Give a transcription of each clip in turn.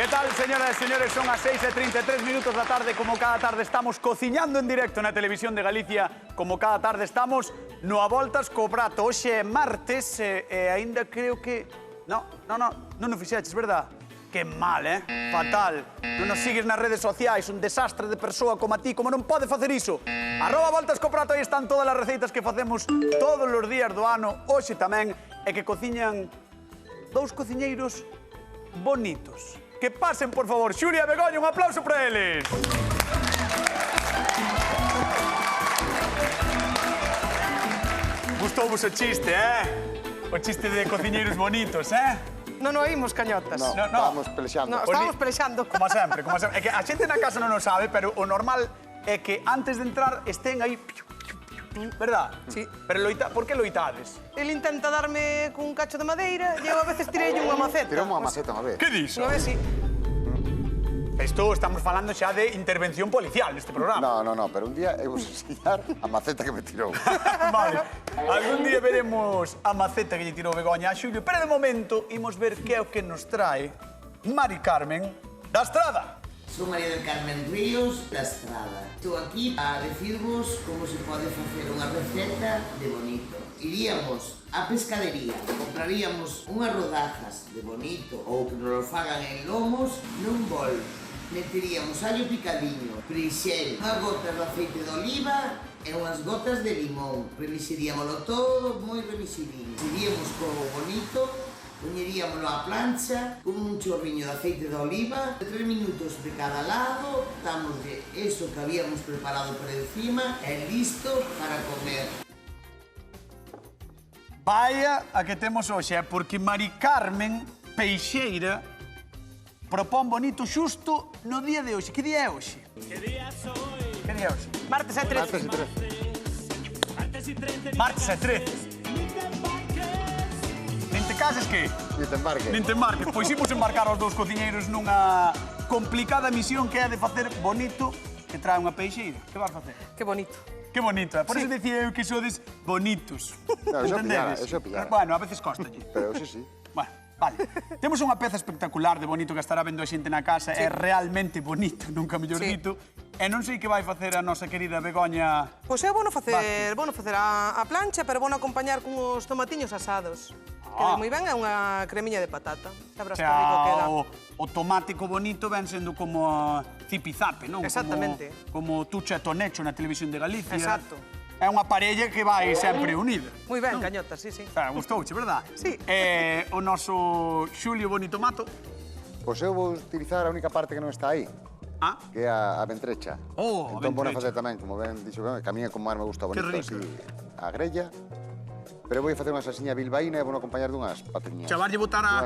Que tal, señoras e señores? Son as 6:33 minutos da tarde. Como cada tarde estamos cociñando en directo na Televisión de Galicia. Como cada tarde estamos no A Voltas co Prato. Hoxe é martes e aínda creo que... Non nos fixeches, verdad? Que mal, fatal. Non nos sigues nas redes sociais, un desastre de persoa como a ti, como non pode facer iso. @Voltas co Prato, aí están todas as receitas que facemos todos os días do ano, hoxe tamén, e que cociñan dous cociñeiros bonitos. Que pasen, por favor, Xulia e Begoña, un aplauso para eles. Gustou-vos o chiste, O chiste de cociñeiros bonitos, Non oímos cañotas. No, estábamos pelexando. No, estábamos pelexando. Como sempre, como sempre. É que a xente na casa non o sabe, pero o normal é que antes de entrar estén aí... ¿Verdad? Sí. Pero por que loitades? Ele intenta darme cun cacho de madeira e eu a veces tirei unha maceta. Tiramos unha maceta unha vez. Que dixo? Unha vez, sí. Isto estamos falando xa de intervención policial neste programa. No, pero un día eu vos ensinar a maceta que me tirou. Vale. Algún día veremos a maceta que lle tirou Begoña a Xulio, pero de momento imos ver que é o que nos trae Mari Carmen da Estrada. Sou María del Carmen Ríos da Estrada. Estou aquí a decirvos como se pode facer unha receta de bonito. Iríamos á pescadería, compraríamos unhas rodajas de bonito ou que nos lo fagan en lomos nun bol. Meteríamos allo picadiño, prixel, unhas gotas de aceite de oliva e unhas gotas de limón. Remixiríamolo todo moi remixidinho. Iríamos co bonito, poñeríamolo á plancha con un chorriño de aceite de oliva, 3 minutos de cada lado, damos de eso que habíamos preparado por encima e listo para comer. Vaya a que temos hoxe, porque Mari Carmen Peixeira propón bonito xusto no día de hoxe. Que día é hoxe? Que día é hoxe? Martes é 13. Martes é 13. Nin te cases que? Nin te embarque. Nin te embarques. Pois imos embarcar os dous cociñeiros nunha complicada misión que é de facer bonito que trae unha peixeira. Que vas facer? Que bonito. Que bonito, Por iso dicía eu que sodes bonitos. No, eso Entendedes? pillara. Bueno, a veces costalle. Pero sí. Bueno, vale. Temos unha peza espectacular de bonito que estará vendo a xente na casa. É realmente bonito, nunca mellor dito. E non sei que vai facer a nosa querida Begoña... Pois eu vou facer a plancha, pero vou acompañar con os tomatiños asados. Queda moi ben, é unha cremiña de patata. Sabrás que rico queda. O tomático bonito ven sendo como zipizape, non? Exactamente. Como Tucha e Tonecho na Televisión de Galicia. Exacto. É unha parella que vai sempre unida. Moi ben, cañotas, sí. Gustouche, verdad? Sí. O noso Xulio Bonito Mato... Pois eu vou utilizar a única parte que non está aí. Que é a ventrecha. A entón vou ventrecha. facer tamén, como ben dixo, que a mí é como máis me gusta bonito, rico. así, a grella. Pero vou facer unha salsiña bilbaína e vou acompañar dunhas patiñas. Chavarlle botar a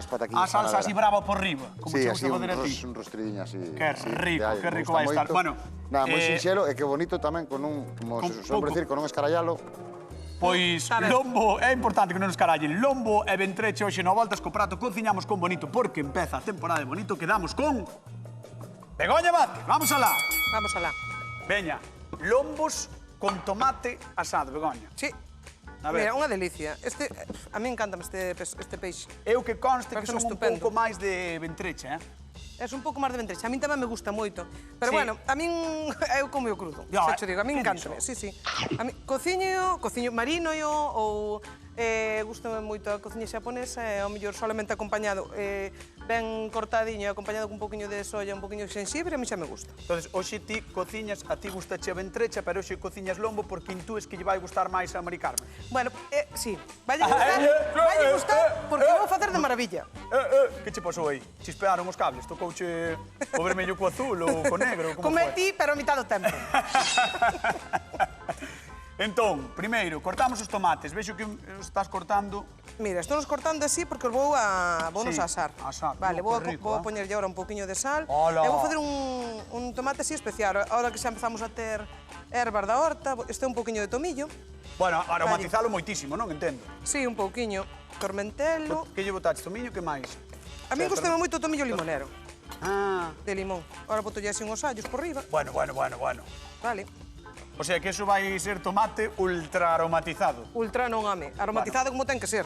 salsa así brava por riba, como sí, che así gusta facer a ti. un rostridinho así. Que rico vai estar. Bueno, moi sinxelo e que bonito tamén con un, como se suele decir, con un escarallalo. Pois lombo, é importante que non nos carallen. Lombo e ventreche hoxe no Voltas co Prato cociñamos con bonito, porque empeza a temporada de bonito, quedamos con... Begoña Vázquez, vamos alá. Vamos alá. Veña, lombos con tomate asado, Begoña. Sí. A ver. Mira, unha delicia. A mí encanta este peixe. Eu que conste que Parece son un estupendo. pouco máis de ventreche, É un pouco máis de ventrecha. A min tamén me gusta moito. Pero Sí. bueno, a min eu como o crudo. Ya, Xa te digo, a min que encanta. dixo? Sí. A min cociño marino ou gustame moito a cociña xaponesa e ao mellor solamente acompañado ben cortadiño e acompañado cun poquinho de soya, un poquinho de xenxibre, a mí xa me gusta. Entonces, hoxe ti cociñas, a ti gustache a ventrecha, pero hoxe cociñas lombo porque intúes que lle vai gustar máis a Mari Carmen. Bueno, sí, vai gustar porque vou facer de maravilla. Que che pasou aí? Chispearon os cables? Tocouche o vermello co azul ou co negro? Como foi? Cometí, pero a mitad do tempo. Entón, primeiro, cortamos os tomates. Vexo que os estás cortando... Mira, estou nos cortando así porque os vou nos asar. Asar. Vale, vou Que rico, a poñerlle agora un poquinho de sal. Ola. E vou facer un tomate así especial. Ahora que xa empezamos a ter ervas da horta, este é un poquinho de tomillo. Bueno, aromatizalo moitísimo, non? Entendo. Sí, un pouquiño. Tormentelo. Que lle botaches? Tomiño, que máis? A mí gustame moito o tomillo limonero. De limón. Ahora botolle así uns allos por riba. Bueno. Vale. O sea, que eso vai ser tomate ultra aromatizado. Ultra non ame. Aromatizado como ten que ser.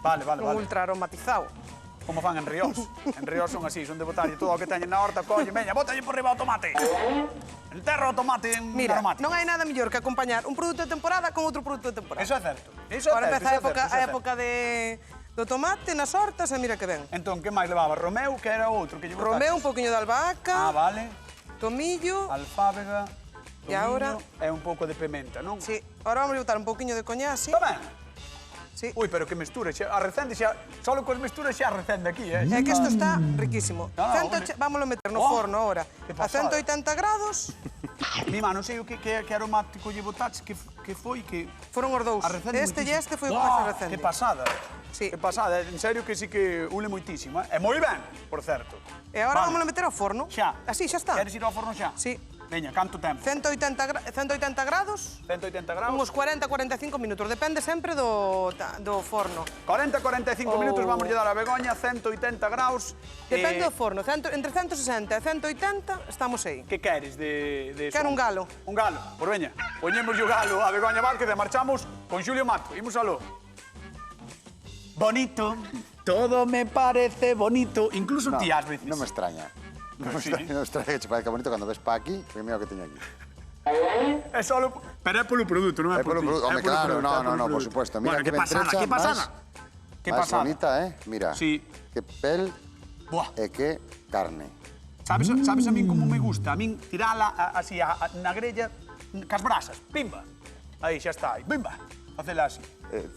Vale. Un ultra aromatizado. como fan en Ríos. En Ríos son así, son de botarlle todo o que teñen na horta, colle, veña, bótalle por riba o tomate. Enterra o tomate en Mira, aromático. non hai nada mellor que acompañar un produto de temporada con outro produto de temporada. Eso é certo. Eso é Agora certo, empeza eso é certo, eso é a certo. época do tomate nas hortas e mira que ben. Entón, que máis levaba? Romeu, que era outro que lle botaches? Romeu, un poquinho de albahaca, vale. tomillo. Alfábega, E agora? É un pouco de pimenta, non? Sí, ahora vamos a botar un poquinho de coñaxe. Está ben. Sí. Ui, pero que mestura, xa, a recende xa, solo cos mesturas xa recende aquí, É que isto está riquísimo. No, no, Vámoslo meter no Oh, forno ahora. que A pasada. 180 grados. Mi má, non sei o que aromático lle botaches, que foi, que... Foron os dous. A recende Este e moitísimo. este foi o que máis recende. Que pasada. Sí. Que pasada, en serio que sí que ule moitísimo, eh? E moi ben, por certo. E agora vámoslo meter ao forno. Xa. Así, xa está. Queres ir ao forno xa? Sí. Veña, canto tempo? 180 grados. 180 graus. Uns 40-45 minutos. Depende sempre do forno. 40-45 minutos vamos lle dar a Begoña, 180 graus. Depende do forno. Entre 160 e 180 estamos aí. Que queres de Quero son? un galo. Un galo, por veña. Poñemos o galo a Begoña Vázquez e marchamos con Xulio Mato. Imos aló. Bonito, todo me parece bonito. Incluso ti ás veces. Non me extraña. Non me Sí. extraña, non me extraña que che parezca bonito cando ves pa aquí, que mira o que teño aquí. É solo... Pero é polo produto, non é É por polo ti. produto, home, É polo claro, produto, no, é polo no, por produto. supuesto. Mira Bueno, que que pasada, ventrecha que pasada. máis- Que máis pasada. bonita, Mira. Sí. Que pel Buah. e que carne. Sabes a min como me gusta? A min tirala así na grella, cas brasas, pimba. Aí, xa está, aí, pimba. Facela así.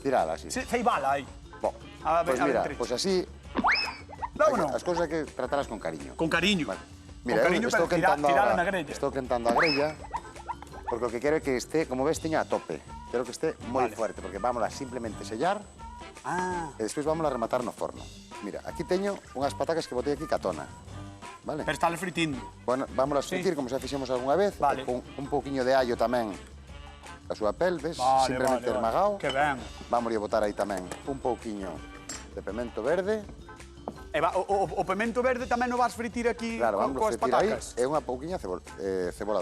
Tirala así. Ceibala aí. Bo, A ver, pues a ver, mira, Trish. pues así, Vámonos. as cousas hai que tratalas con cariño. Con cariño. Mira, con cariño, eu estou pero quentando tirala ahora, na grella. estou quentando a grella, porque o que quero é que este, como ves, teña a tope. Quero que este moi Vale. fuerte, porque vámola simplemente sellar Ah, e despois vámola rematar no forno. Mira, aquí teño unhas patacas que botei aquí catona. Vale? pero está fritindo. Bueno, vámolas fritir como xa fixemos algunha vez, Vale. con un pouquiño de allo tamén a súa pel, ves? Vale, Simplemente vale, vale. ermagao. Que ben. Vamos a botar aí tamén un pouquiño de pimento verde. E o pimento verde tamén o vas fritir aquí Claro, vamos a coas fritir aí patacas. e unha pouquiña cebola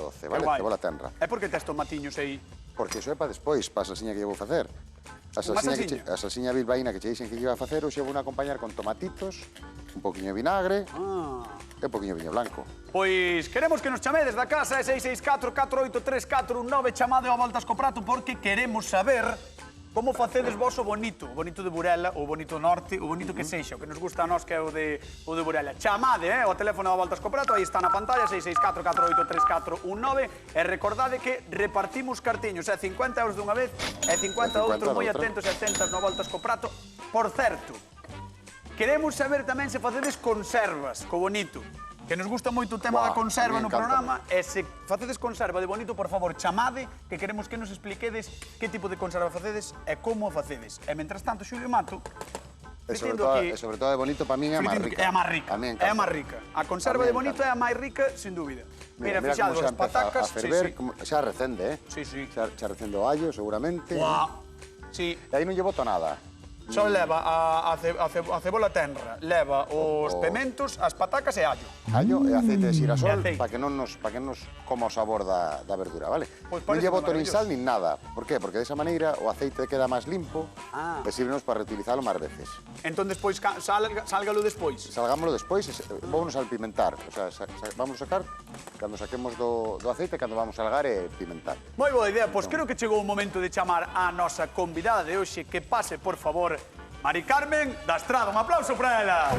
doce, Que vale? guai. Cebola tenra. É porque tes tomatiños aí. Porque iso é para despois, para a salsiña que lle vou facer. A salsiña? salsiña bilbaína que che dixen que lle iba a facer, hoxe vou a acompañar con tomatitos, un pouquiño de vinagre e un pouquiño de viño blanco. Pois queremos que nos chamedes da casa é 664-483-419, chamade ao Voltas co Prato porque queremos saber como facedes vos o bonito de Burela, o bonito norte, o bonito que sexa, o que nos gusta a nós que é o de Burela. Chamade, o teléfono ao Voltas co Prato, aí está na pantalla, 664-483-419, e recordade que repartimos cartiños, é 50 euros dunha vez, e 50 outros, moi doutra. atentos e atentas no Voltas co Prato. Por certo, queremos saber tamén se facedes conservas co bonito. Que nos gusta moito o tema Buah, da conserva a mí no encántame. programa. E se facedes conserva de bonito, por favor, chamade, que queremos que nos expliquedes que tipo de conserva facedes e como a facedes. E, mentras tanto, Xulio Mato, E sobre, fritindo todo, aquí... e sobre todo de bonito, para min é a máis fritindo- rica. É a máis rica. A mí É a máis rica. A conserva A de mí bonito é a máis rica, sin dúbida. Mira, como fixado, as xa empeza patacas... a ferver, sí, sí. como, xa recende, Sí, sí. Xa recende o allo, seguramente. Buah. Sí, E aí non lle boto nada. só leva a cebola tenra, leva os pementos, as patacas e allo. Allo e aceite de E xirasol aceite. para que non nos coma o sabor da verdura, vale? Pois Non parece lle boto nin maravilloso. sal nin nada. Por qué? Porque desa maneira o aceite queda máis limpo e sirvenos para reutilizalo máis veces. Entón, despois, sálgalo despois. Salgámoslo despois e vamos a pimentar. O sea, vamos a sacar cando saquemos do aceite, cando vamos a salgar e pimentar. Moi boa idea, pois creo que chegou o momento de chamar a nosa convidada de hoxe que pase, por favor, Mari Carmen da Estrada. Un aplauso para ela.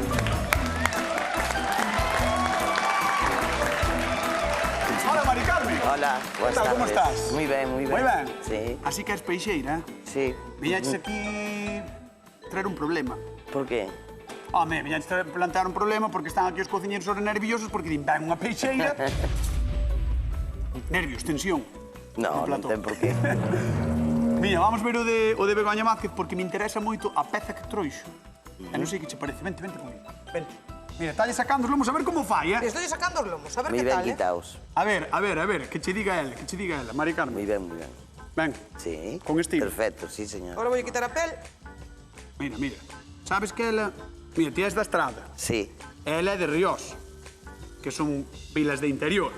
Hola, Mari Carmen. Hola, ¿Qué buenas tal, cómo tardes. estás? Muy bien, muy bien. Moi ben? Sí, Así que és peixeira, sí. Viñaches aquí traer un problema. ¿Por qué? Home, viñaches plantear un problema porque están aquí os cociñeiros ora nerviosos porque din, ben unha peixeira. Nervios, tensión. No, No non plató. ten por qué. Mira, vamos ver o de Begoña Vázquez porque me interesa moito a peza que trouxo. E non sei que che parece. Vente comigo. Vente. Mira, talle sacando os lomos a ver como fai, Estou sacando os lomos, a ver Muy que bien tal, quitaos. A ver, que che diga ela, Mari Carmen. Muy bien, muy bien. Ben, Sí. Con estilo. Perfecto, sí, señor. Ahora voy a quitar a pel. mira. Sabes que ela... Mira, ti és da Estrada. Sí. Ela é de Ríos, que son vilas de interior.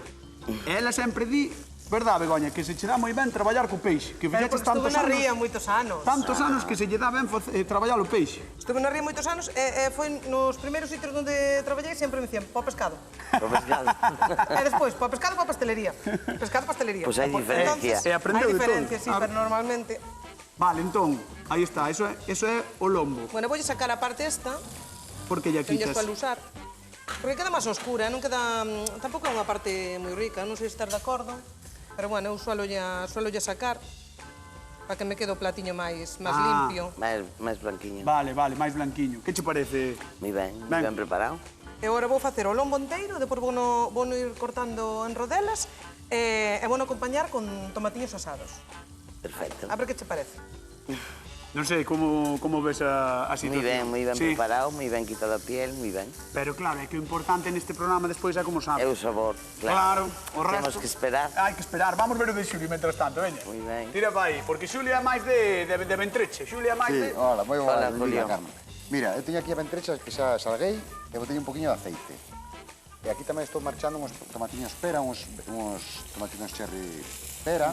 Ela sempre di, verdad, Begoña, que se che dá moi ben traballar co peixe, que Pero fixetes porque estuve tantos na anos, ría moitos anos. tantos anos que se lle dá ben traballar o peixe. Estuve na ría moitos anos e foi nos primeiros sitios onde traballei sempre me dicían, po pescado. Por pescado. E despois, po pescado, po pastelería. Pescado, pastelería. Pues hai diferencia. E aprendeu Hai de todo. diferencia, sí, pero normalmente... Vale, entón, aí está, eso é o lombo. Bueno, voulle sacar a parte esta, Porque lle que lle quitas. suelo usar. Porque queda máis oscura, non queda... Tampouco é unha parte moi rica, non sei se estás de acordo. Pero bueno, eu suelo sacar para que me quede o platiño máis limpio. Máis blanquiño. Vale, máis blanquiño. Que che parece? Moi ben preparado. E agora vou facer o lombo inteiro, depois vou ir cortando en rodelas e vou acompañar con tomatiños asados. Perfecto. A ver que che parece. Non sei como ves a situación. Moi ben Sí. preparado, moi ben quitado a piel, moi ben. Pero claro, é que o importante neste programa despois é como É sabe. o sabor, Claro, claro. o resto... Temos que esperar. Hai que esperar. Vamos ver o de Xulio mientras tanto, veña. Moi ben. Tira para aí, porque Xulio é máis de ventreche. Xulio é máis Sí, de... hola, moi boa, Hola, Lili, Julio. Carmen. Mira, eu teño aquí a ventrecha que xa salguei e botei un poquinho de aceite. E aquí tamén estou marchando uns tomatiños pera, uns tomatiños cherry pera,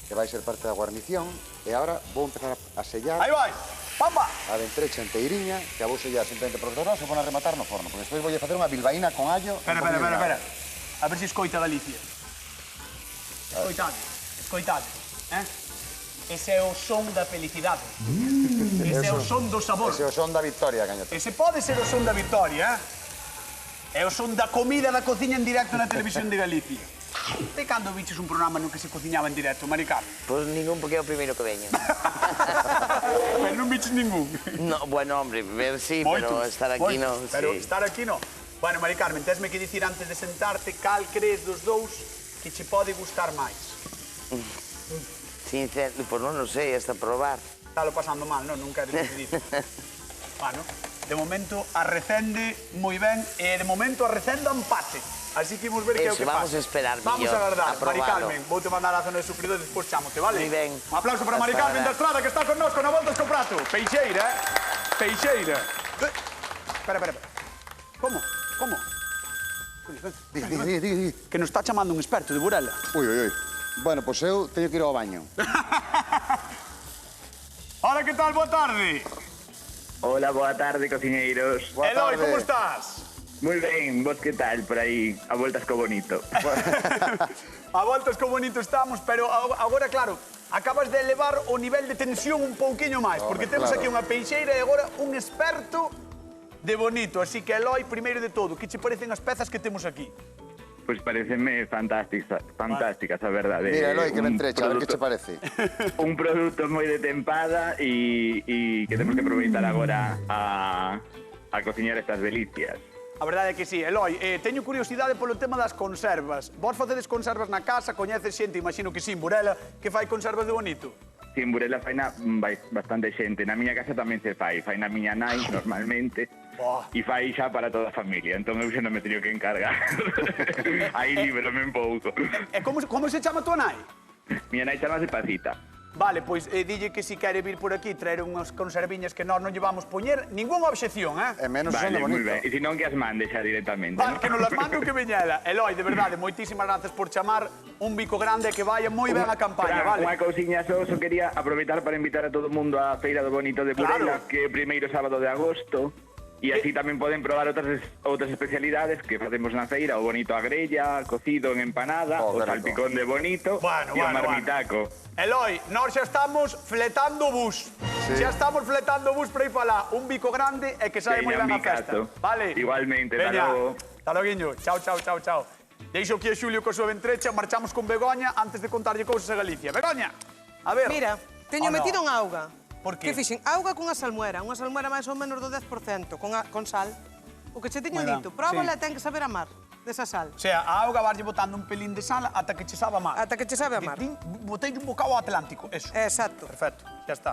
que vai ser parte da guarnición. E agora vou empezar a sellar Aí vai, pamba! a ventrecha enteiriña, que a vou sellar simplemente por os dos lados e vou a rematar no forno. Porque despois vou facer unha bilbaína con allo. e Espera. un poquinho de A nada. ver se escoita Galicia. Escoitade. Ese é o son da felicidade. Ese é o son do sabor. Ese é o son da victoria, cañote. Ese pode ser o son da victoria, É o son da comida da cociña en directo na televisión de Galicia. Te cando viches un programa no que se cociñaba en directo, Mari Carmen? Pois ningún, porque é o primeiro que veño. Pero non viches ningún. No, bueno, hombre, ver sí, pero estar aquí moitos, no. Pero Sí. estar aquí no. Bueno, Mari Carmen, tesme que dicir antes de sentarte cal crees dos dous que che pode gustar máis. Sincero, pois non o sei, hasta probar. Estalo pasando mal, non? Non queres decidir. Bueno, de momento a recende moi ben e de momento a recende a empate. Así que imos ver que é o Eso, que pasa. vamos a esperar Vamos millor, a agardar. a Mari probarlo. Carmen, vou te mandar a zona de sufridor e despois chamote, vale? Moi ben. Un aplauso para Mari Hasta Carmen da ahora. Estrada, que está con nós, con a voltas co prato. Peixeira, Peixeira. Espera. Como? Di. Que nos está chamando un experto de Burela. Ui. Bueno, pois eu teño que ir ao baño. Hola, que tal? Boa tarde. Hola, boa tarde, cociñeiros. Boa Eloi, tarde. como estás? Moi ben, vos que tal por aí? A voltas co bonito. A voltas como bonito estamos, pero agora, claro, acabas de elevar o nivel de tensión un pouquiño máis, porque temos claro. aquí unha peixeira e agora un experto de bonito. Así que, Eloi, primeiro de todo, que che parecen as pezas que temos aquí? Pois pareceme fantásticas, a verdade. Mira, Eloi, que Un ventrecha, a ver que che producto- parece. Un produto moi de tempada e que temos que aproveitar agora a cociñar estas delicias. A verdade é que sí. Eloi, teño curiosidade polo tema das conservas. Vos facedes conservas na casa, coñeces xente, imagino que sí, en Burela, que fai conservas de bonito. Si en Burela faina bastante xente. Na miña casa tamén se fai na miña nai normalmente. Boa. E fai xa para toda a familia, entón eu xa non me teño que encargar. Aí líbrome un pouco. E como se chama tua nai? Miña nai chamase Pacita. Vale, pois dille que si quere vir por aquí traer unhas conserviñas que nós non llevamos poñer, ninguna obxección, E menos son de Vale, moi bonito. ben. E se non que as mande xa directamente, Vale, ¿no? que nos las mande o que veña ela. Eloi, de verdade, moitísimas grazas por chamar un bico grande que vaya moi ben a campaña, Fran, vale? Unha cousiña só quería aproveitar para invitar a todo o mundo á Feira do Bonito de Burela, Claro. que é o primeiro sábado de agosto. E así tamén poden probar outras especialidades que facemos na feira, o bonito a grella, cocido en empanada, Oh, o qué rico. salpicón de bonito e o marmitaco. Eloi, nós xa estamos fletando o bus. Sí. Xa estamos fletando o bus para ir para lá. Un bico grande e que sabe moi Veña, ben a mi festa. caso. Vale? Igualmente, hasta Veña. logo. Hasta loguiño. Chao. Deixo aquí a Xulio coa súa ventrecha, marchamos con Begoña antes de contarlle cousas a Galicia. Begoña, a ver. Mira, teño Oh, no. metido en auga. Por qué? Que fixen? Auga cunha salmuera máis ou menos do 10%, con sal. O que che teño Moi ben, dito, próbala sí. e ten que saber amar desa sal. O sea, a auga varlle botando un pelín de sal ata que che sabe a mar. Ata que che sabe a mar. Botei un bocado ao Atlántico, eso. Exacto. Perfecto, xa está.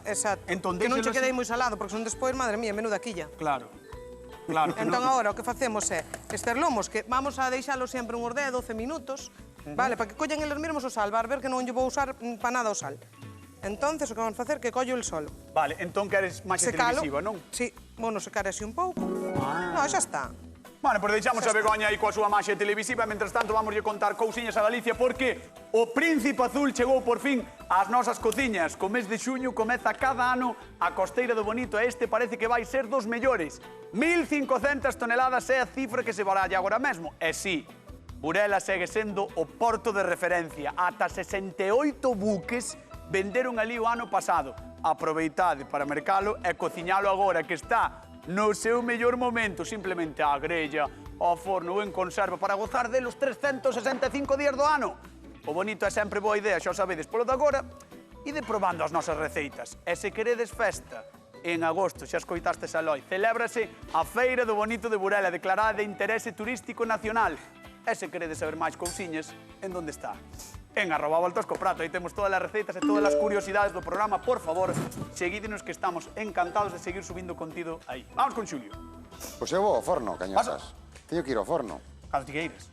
Exacto. Entón, que non che déixelo quedei así. moi salado, porque son despois, madre mía, menuda quilla. Claro. que Entón non- agora o que facemos é estes lomos que vamos a deixalos sempre uns 10, 12 minutos, vale, para que collen eles mesmos o sal, vas ver que non lle vou usar para nada o sal. Entonces o que vamos facer é que collo el solo. Vale, entón que eres máis Secalo. televisiva, non? Sí, bueno, secar así un pouco. No, xa está. Bueno, pois deixamos a Begoña aí coa súa maxia televisiva. Mentres tanto, vamos a contar cousiñas a Galicia porque o Príncipe Azul chegou por fin ás nosas cociñas. Co mes de xuño comeza cada ano a Costeira do Bonito e este parece que vai ser dos mellores. 1.500 toneladas é a cifra que se baralla agora mesmo. E sí, Burela segue sendo o porto de referencia. Ata 68 buques venderon ali o ano pasado. Aproveitade para mercalo e cociñalo agora que está no seu mellor momento, simplemente á grella, ao forno ou en conserva para gozar delos 365 días do ano. O Bonito é sempre boa idea, xa o sabedes. Polo de agora, ide probando as nosas receitas. E se queredes festa, en agosto, xa escoitastes a Loi, celébrase a Feira do Bonito de Burela, declarada de interese turístico nacional. E se queredes saber máis cousiñas, en donde está? En @voltascoprato, aí temos todas as receitas e todas as curiosidades do programa. Por favor, seguídenos que estamos encantados de seguir subindo contido aí. Vamos con Xulio. Pois eu vou ao forno, cañosas. Teño que ir ao forno. Cando ti queiras.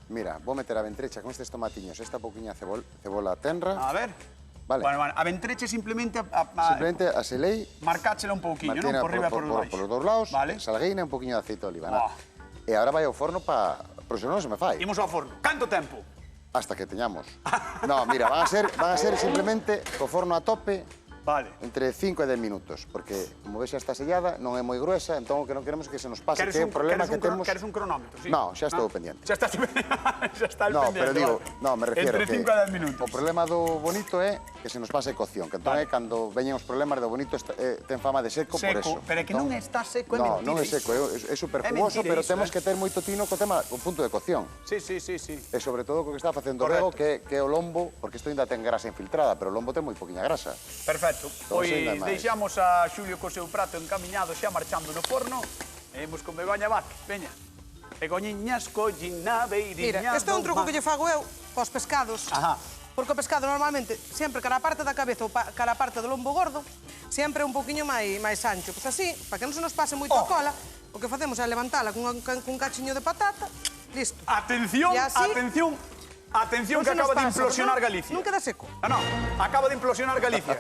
Mira, vou meter a ventrecha con estes tomatiños, esta pouquiña cebola tenra. A ver. Vale. Bueno, a ventreche simplemente Simplemente aselei, marcáchela un pouquiño, non? marquena Por riba e por baixo. polos dous lados, Vale. salgueina e un pouquiño de aceite de oliva. Oh. E agora vai ao forno para... Pero se non se me fai. Imos ao forno. Canto tempo? Hasta que teñamos. No, mira, van a ser simplemente co forno a tope Vale. entre 5 e 10 minutos, porque, como ves, xa está sellada, non é moi gruesa, entón o que non queremos é que se nos pase, que é o problema que temos... Queres un cronómetro, sí? No, xa estou pendiente. Xa está el No, pendiente. pero digo, vale. no, me refiero Entre que 5 a 10 minutos. o problema do Bonito é que se nos pase cocción, que entón Vale. é cando veñen os problemas do Bonito ten fama de seco, por eso. Pero é que non está seco, é No, mentira. non é seco, é super É jugoso, mentira pero iso, temos que ter moito tino co tema, o punto de cocción. Sí. E sobre todo co que está facendo o Correcto. Bego, que é o lombo, porque isto ainda ten grasa infiltrada, pero o lombo ten moi poquinha grasa. Perfecto. Todo Pois ainda máis. deixamos a Xulio co seu prato encamiñado xa marchando no forno. E imos con Begoña Vázquez. Veña. Begoñiñas collín na beiriña. Mira, este é un do truco mar. que lle fago eu cos pescados. Ajá. Porque o pescado normalmente, sempre cara a parte da cabeza ou cara a parte do lombo gordo, sempre é un poquinho máis ancho. Pois así, para que non se nos pase moito a cola, o que facemos é levantala cun cachiño de patata, listo. Atención, E así- atención Non que se nos acaba de pasa, implosionar non- Galicia. Non queda seco. No, acaba de implosionar Galicia.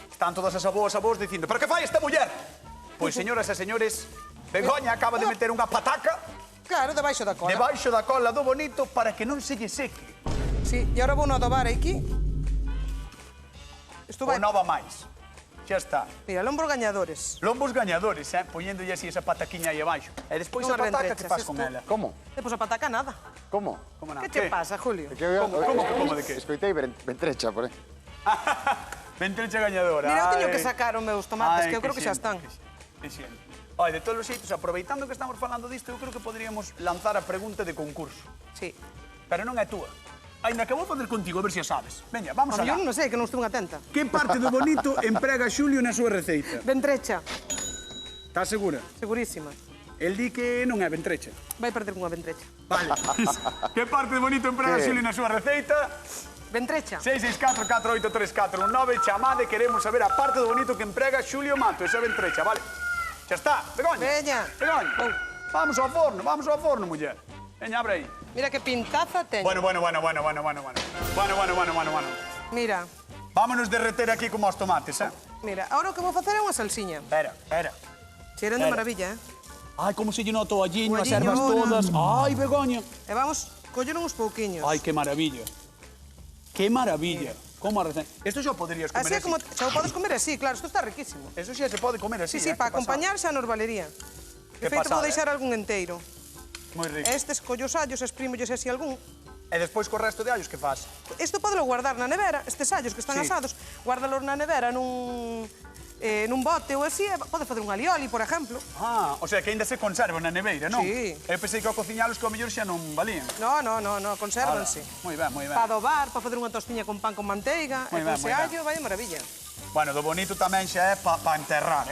Están todas esas boas dicindo, pero que fai esta muller? Pois, señoras e señores, Begoña acaba de meter unha pataca Claro, debaixo da cola. debaixo da cola do Bonito para que non se lle seque. Sí, e agora vou no adobar aquí. Isto Ou vai... nova máis. Xa está. Mira, lombos gañadores. Lombos gañadores, poñéndolle así esa pataquiña aí abaixo. E despois a Unhas pataca, que ventrechas, faz con isto. ela? Como? Depois a pataca nada. Como? Como nada? Que te pasa, Julio? É que eu- Como de que? Escoitei ventrecha, por aí. Ventrecha gañadora. Mira, eu teño ai. que sacar os meus tomates, Ai, que eu creo que xa xente, están. que xente. Oi, de todos os xeitos, aproveitando que estamos falando disto, eu creo que poderíamos lanzar a pregunta de concurso. Sí. Pero non é túa. Ainda que vou fazer contigo, a ver se a sabes. Veña, vamos A alá. mellor non sei, que non estou atenta. Que parte do Bonito emprega Xulio na súa receita? Ventrecha, Estás segura? segurísima. El di que non é ventrecha. Vai perder cunha ventrecha. Vale. Que parte do Bonito emprega Que? Xulio na súa receita? Ventrecha. 664-483-419. Chamade, queremos saber a parte do Bonito que emprega Xulio Mato, esa ventrecha, vale? Xa está, Begoña. Veña. Begoña. Oh. Vamos ao forno, muller. Veña, abre aí. Mira que pintaza teño. Bueno. Mira, Vámonos derreter aquí como os tomates, mira. Ahora o que vou facer é unha salsiña. Espera. Cheiran de Espera. maravilla, Ai, como se lle nota o alliño, O as alliño, ervas todas. Ai, Begoña. E vamos coller uns pouquiños. Ai, que maravilla. Que maravilla. Como a receta. Esto xa o poderías comer Así é así. como... Xa o podes comer así, claro, isto está riquísimo. Eso xa se pode comer así, Sí, para que pasada. acompañar xa nos valería. Que De feito, pasada, vou deixar algún enteiro. Moi rico. Estes collo os allos, exprímolles así algún. E despois co resto de allos que faz? Isto podelo guardar na nevera, estes allos que están Sí. asados, guárdalos na nevera nun bote ou así, e pode fazer un alioli, por exemplo. Ah, o sea que ainda se conservan na neveira, non? Sí. Eu pensei que ao cociñalos que ao mellor xa non valían. No, consérvanse. Moi ben. Para adobar, para facer unha tostiña con pan con manteiga, Moi e ben, con ese moi ben. allo, vai de maravilla. Bueno, do bonito tamén xa é pa enterrar,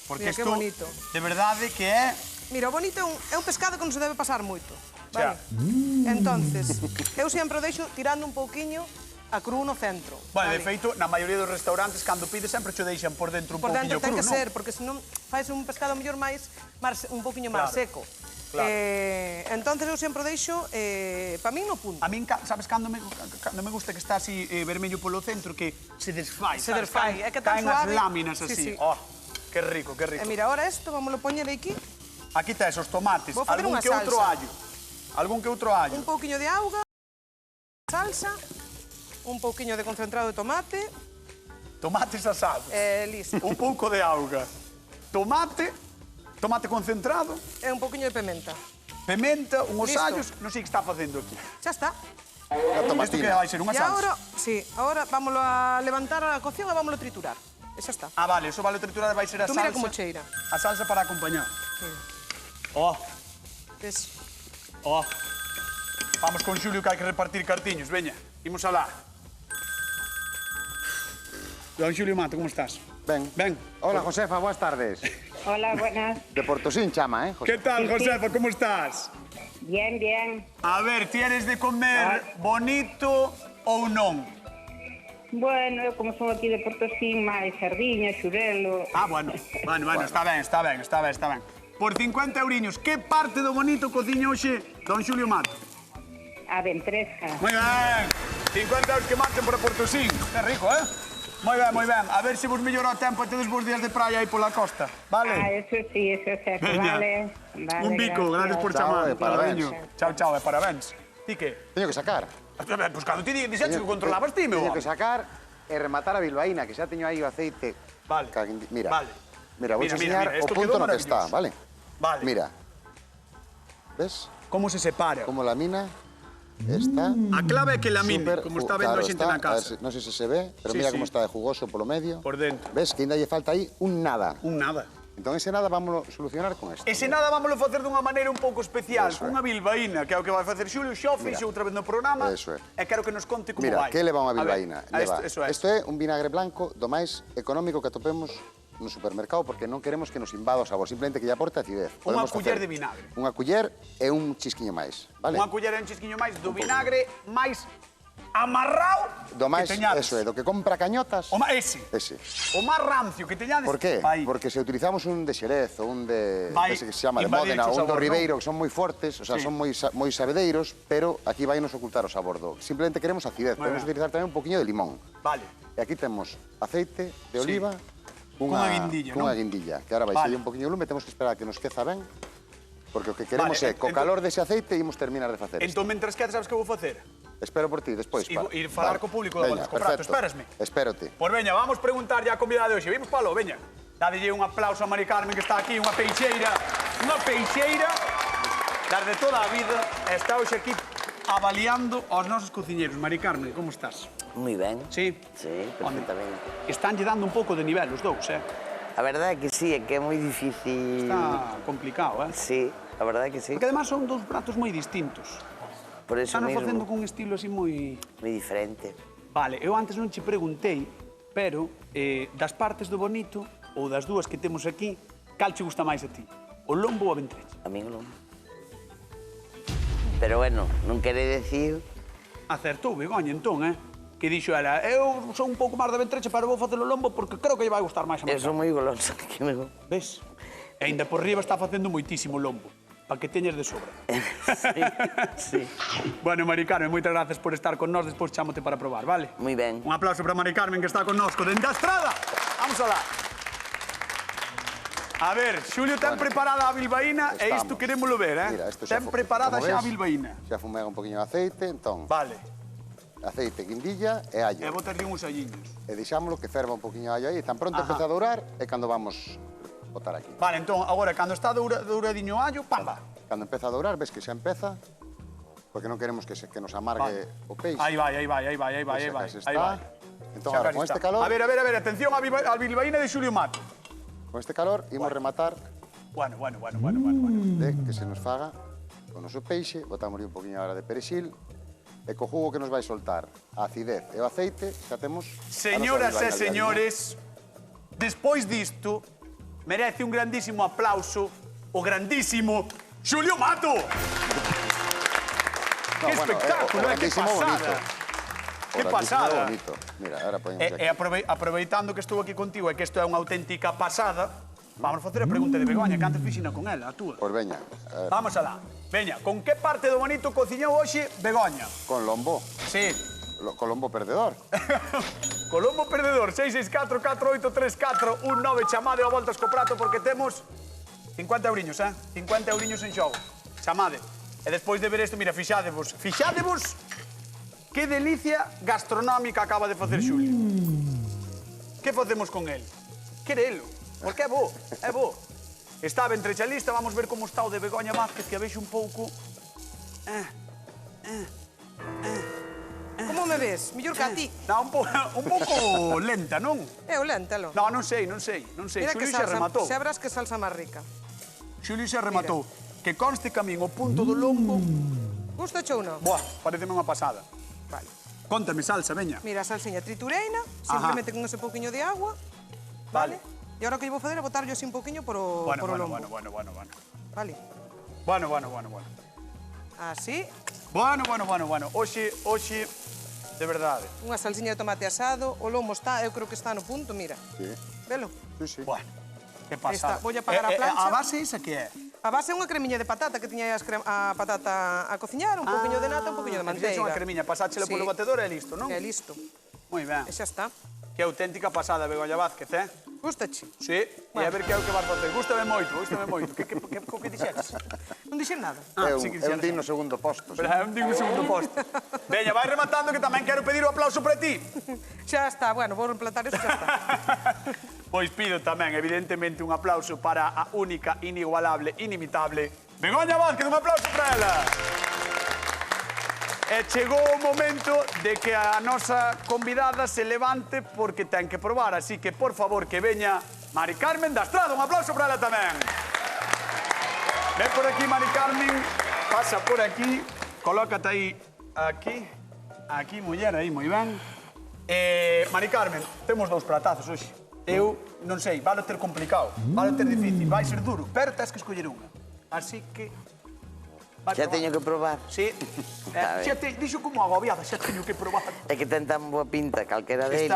Porque Mira, que isto, bonito. de verdade que é... Mira, o bonito é un pescado que non se debe pasar moito. Xa. Vale? Entonces, eu sempre o deixo tirando un pouquiño a cru no centro. Bueno, de vale? feito, na maioría dos restaurantes, cando pides, sempre cho deixan por dentro un Por dentro pouquiño ten cru, que non? ser, porque senón faz un pescado mellor un pouquiño máis Claro, seco. claro. Entonces eu sempre o deixo, para min no punto. A min, sabes, cando me gusta que está así vermello polo centro, que se desfai, Se sabes? desfai, é que tan caen as suave. láminas Sí, así. sí. Oh, que rico, que rico. E mira, ahora isto, vamos a poñer aquí. Aquí tes os tomates, Vou facer algún unha que outro salsa. allo. Algún que outro allo. Un pouquiño de auga, salsa, un pouquiño de concentrado de tomate, Tomates asados. listo. Un pouco de auga. Tomate concentrado, E un pouquiño de pimenta. pimenta, unhos Listo. allos, non sei que está facendo aquí. Xa está. Unha Isto que tomatina. vai ser unha E salsa. agora, sí, agora vámoslo a levantar a cocción e vámoslo a triturar. E xa está. Ah, vale, eso vale triturar, vai ser a Tú salsa. mira como cheira. A salsa para acompañar. Mira. Oh, Ves? oh. Vamos con Xulio que hai que repartir cartiños, veña, imos alá. Don Xulio Mato, como estás? Ben. Ben. Hola, Josefa, boas tardes. Hola, buenas. De Portosín chama, Que tal, Josefa, como estás? Bien, bien. A ver, tienes de comer bonito ou non? Bueno, eu como son aquí de Portosín, máis sardiña, xurelo... Ah, bueno, está ben. Por 50 euriños, que parte do bonito cociña hoxe don Xulio Mato? A ventresca. Moi ben, 50 euros que marchen para Portosín. Que rico, eh? Moi ben. A ver se vos mellora o tempo e tedes vos días de praia aí pola costa, vale? Ah, eso sí, eso é certo, Veña. vale. Vale, Un bico, gracias por Chao, chamar. e parabéns. Chao, e parabéns. Ti que? Teño que sacar. Pois cando ti dixetes que controlabas ti, meu Teño home. que sacar e rematar a bilbaína, que xa teño aí o aceite. Vale. Mira. Vale. Mira, vou Mira, enseñar o esto punto quedou no que está, maravilloso. vale? Vale. Mira. ¿Ves? Como se separa? Como la mina está... A clave é que lamine, Súper como está vendo a xente na A ver casa. non sei se se ve, pero Sí, mira sí. como está de jugoso polo medio. Por dentro. Ves que ainda lle falta aí un nada. Un nada. Entón ese nada vámonos solucionar con esto. Ese nada vámoslo facer dunha maneira un pouco especial, Eso é. cunha bilbaína, que é o que vai facer Xulio, xa o fixo outra vez no programa, Eso é. e quero que nos conte como Mira, vai. que leva unha A ver, bilbaína? Leva. Isto é. Isto é un vinagre blanco do máis económico que atopemos no supermercado porque non queremos que nos invada o sabor, simplemente que lle aporte acidez. Unha Podemos culler facer de vinagre. Unha culler e un chisquiño máis, vale? Unha culler e un chisquiño máis do vinagre máis amarrao Do máis, que teñades. eso é, do que compra cañotas. Ese. Ese. O máis rancio que teñades. Por qué? Vai. Porque se utilizamos un de Xerez ou un de Vai ese que se chama de invadir Módena o ou un do sabor, Ribeiro, que son moi fortes, o sea, Sí. son moi sabedeiros, pero aquí vai nos ocultar o sabor do. Simplemente queremos acidez, Moi podemos ben. utilizar tamén un poquinho de limón. Vale. E aquí temos aceite de oliva, Cunha guindilla, cunha non? guindilla, que ahora vai Vale. ser un poquinho lume, temos que esperar a que nos queza ben, porque o que queremos Vale, é, co calor dese aceite, imos terminar de facer isto. Entón, mentras que sabes que vou facer? Espero por ti, despois. Ir falar co público da Veña, Voltas co Prato, perfecto. espérasme. Espérote. Pois veña, vamos preguntar ya a convidada de hoxe. Vimos palo, veña. Dádelle un aplauso a Mari Carmen que está aquí, unha peixeira das de toda a vida, e está hoxe aquí avaliando aos nosos cociñeiros. Mari Carmen, como estás? Moi ben. Sí? Sí, perfectamente. Estánlle dando un pouco de nivel os dous, A verdade é que sí, é que é moi difícil. Está complicado, Sí, a verdade é que sí. Porque además son dous pratos moi distintos. Por eso Están facendo mesmo, cun estilo así moi... moi diferente. Vale, eu antes non che preguntei, pero das partes do bonito, ou das dúas que temos aquí, cal che gusta máis a ti? O lombo ou a ventrecha? A mí non. Pero bueno, non quere decir... Acertou, Begoña, entón, Que dixo ela, eu son un pouco máis da ventrecha, pero vou facer o lombo porque creo que lle vai gustar máis a Eu Mari son Carmen. moi golosa, que non. Ves? E ainda por riba está facendo moitísimo lombo, para que teñes de sobra. Sí. Bueno, Mari Carmen, moitas gracias por estar con nós, despois chámote para probar, vale? Moi ben. Un aplauso para Mari Carmen, que está connosco dende a estrada. Vamos alá. A ver, Xulio, ten preparada a bilbaína e isto querémolo ver, Mira, isto xa Ten preparada como xa a ves, bilbaína. Xa fumega un poquinho de aceite, entón, Vale, aceite, guindilla e e allo. botarlle uns alliños. E deixámoslo que ferva un poquinho de allo aí, tan pronto Ajá. empeza a dourar é cando vamos botar aquí. Vale, entón, agora, cando está douradinho o allo, pamba. Cando empeza a dourar, ves que xa empeza, porque non queremos que nos amargue o peixe. Aí vai, aí vai, aí vai, aí vai, aí Pois vai. xa case Aí está. vai. Entón, Xa ahora, case con está. este calor, A ver, atención a bilbaína de Xulio Mato. con este calor, imos rematar Bueno. de que se nos faga o noso peixe, botamos un poquinho agora de perexil, e co jugo que nos vai soltar a acidez e o aceite, xa temos... a nosa Señoras e bilbaína señores, despois disto, merece un grandísimo aplauso o grandísimo Xulio Mato. No, ¡Qué espectáculo, o qué grandísimo pasada! bonito. ¡Qué O grandísimo pasada! bonito. Mira, ahora poñemos E aquí. aproveitando que estou aquí contigo e que isto é unha auténtica pasada, vamos facer a pregunta de Begoña, que antes fixina con ela, a túa. Pois veña, Vamos alá. Veña, con que parte do bonito cociñou hoxe Begoña? con lombo, Sí. con lombo perdedor. Colombo perdedor, 664-4834-19, chamade a voltas co prato porque temos 50 euriños, 50 euriños en xogo. Chamade. E despois de ver isto, mira, fixádevos que delicia gastronómica acaba de facer Xulio. Que facemos con el? Querelo, porque é bo, é bo. Estaba entrecha a lista, vamos ver como está o de Begoña Vázquez, que a vexo un pouco... Como me ves? Millor que a ti. Non, un pouco lenta, non? Eu léntalo. Non sei. Mira que Xulio xa rematou. xa verás que salsa máis rica. Xulio xa rematou. Que conste que a min o punto do lombo... Gusta ou non? Buah, pareceme unha pasada. Vale. Contame, salsa, veña. Mira, a salsiña tritureina, simplemente con ese pouquiño de agua. Vale. E agora o que lle vou facer é botarlle así un pouquiño por o lombo. Bueno. Vale. Bueno. Así. Bueno. Oxe, de verdade. Unha salsiña de tomate asado, o lombo está, eu creo que está no punto, mira. Sí. Velo? Sí. Bueno, que pasada. Está, voy a apagar a plancha. A base esa que é? A base é unha cremiña de patata que tiña a patata a cociñar, un pouquiño de nata, un pouquiño de manteiga. É unha cremiña, pasáchela polo batedor e listo, non? É listo. Moi ben. E xa está. Que auténtica pasada, Begoña Vázquez, Gustache? Sí, e a ver que é o que vas facer. Gústame moito. Que dixetes? Non dixen nada. É sí que un dixeras. digno segundo posto. Pero é un digno segundo posto. Veña, vai rematando que tamén quero pedir o aplauso para ti. Xa está, bueno, vou reemplatar isto, xa está. Pois pido tamén, evidentemente, un aplauso para a única, inigualable, inimitable Begoña Vázquez, un aplauso para ela. E chegou o momento de que a nosa convidada se levante porque ten que probar, así que, por favor, que veña Mari Carmen da Estrada, un aplauso para ela tamén. Ven por aquí, Mari Carmen, pasa por aquí, colócate aí, aquí, muller, aí, moi ben. Mari Carmen, temos dous pratazos hoxe. Eu non sei, vale ter complicado, vale ter difícil, vai ser duro, pero tens que escoller unha. Así que... Xa teño que probar. Sí. Xa te dixo como agobiada, xa teño que probar. É que ten tan boa pinta, calquera dele.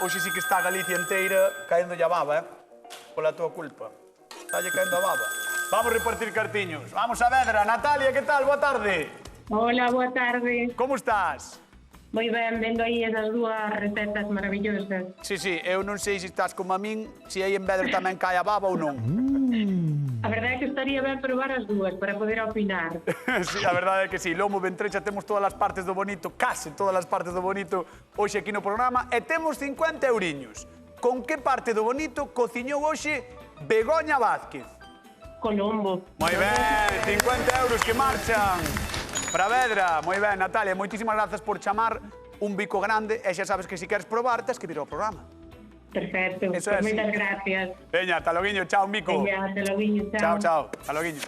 Hoxe sí que está Galicia inteira caendo a baba, pola tua culpa. Está caendo a baba. Vamos repartir cartiños. Vamos a Vedra. Natalia, que tal? Boa tarde. Hola, boa tarde. Como estás? Moi ben, vendo aí esas dúas recetas maravillosas. Sí, eu non sei se estás como a min, se aí en Vedra tamén cae a baba ou non. A verdade é que estaría ben probar as dúas para poder opinar. Sí, a verdade é que sí. Lomo, Ventrecha, temos todas as partes do bonito, case todas as partes do bonito, hoxe aquí no programa, e temos 50 euriños. Con que parte do bonito cociñou hoxe Begoña Vázquez? Colombo. Moi ben, 50 euros que marchan para Vedra. Moi ben, Natalia, moitísimas grazas por chamar un bico grande, e xa sabes que se queres probar, tens que vir ao programa. Perfecto, Eso pues é así. moitas gracias. Veña, hasta loguiño, chao, mico. Veña, hasta loguiño, chao. Chao, hasta loguiño.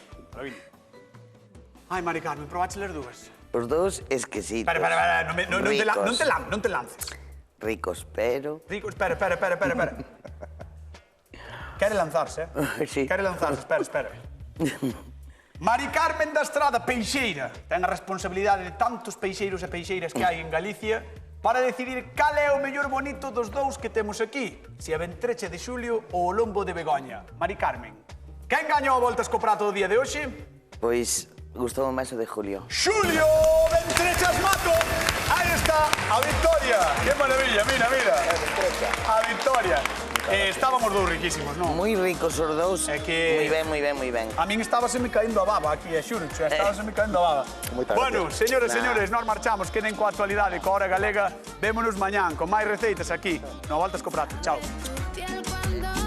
Ai, Mari Carmen, probache as dúas? Os dous exquisitos. Espera, non te lances. Ricos, pero... Rico, espera. Quere lanzarse, Sí. Quere lanzarse, espera. Mari Carmen da Estrada, peixeira, ten a responsabilidade de tantos peixeiros e peixeiras que hai en Galicia para decidir cal é o mellor bonito dos dous que temos aquí, se a Ventrecha de Xulio ou o lombo de Begoña. Mari Carmen, quen gañou a voltas co prato do día de hoxe? Pois gustou máis o de Julio. Xulio Ventrechas Mato. Aí está a victoria. Que maravilla, mira. A victoria. Estábamos dous riquísimos, non? Moi ricos os dous. É que- Moi ben. A min estábaseme caendo a baba aquí, xuro, estábaseme caendo a baba. Moitas Bueno, gracias. señores, nós marchamos, queden coa actualidade, coa hora galega. Vémonos mañán con máis receitas aquí, no Voltas co Prato. Chao. piel cuando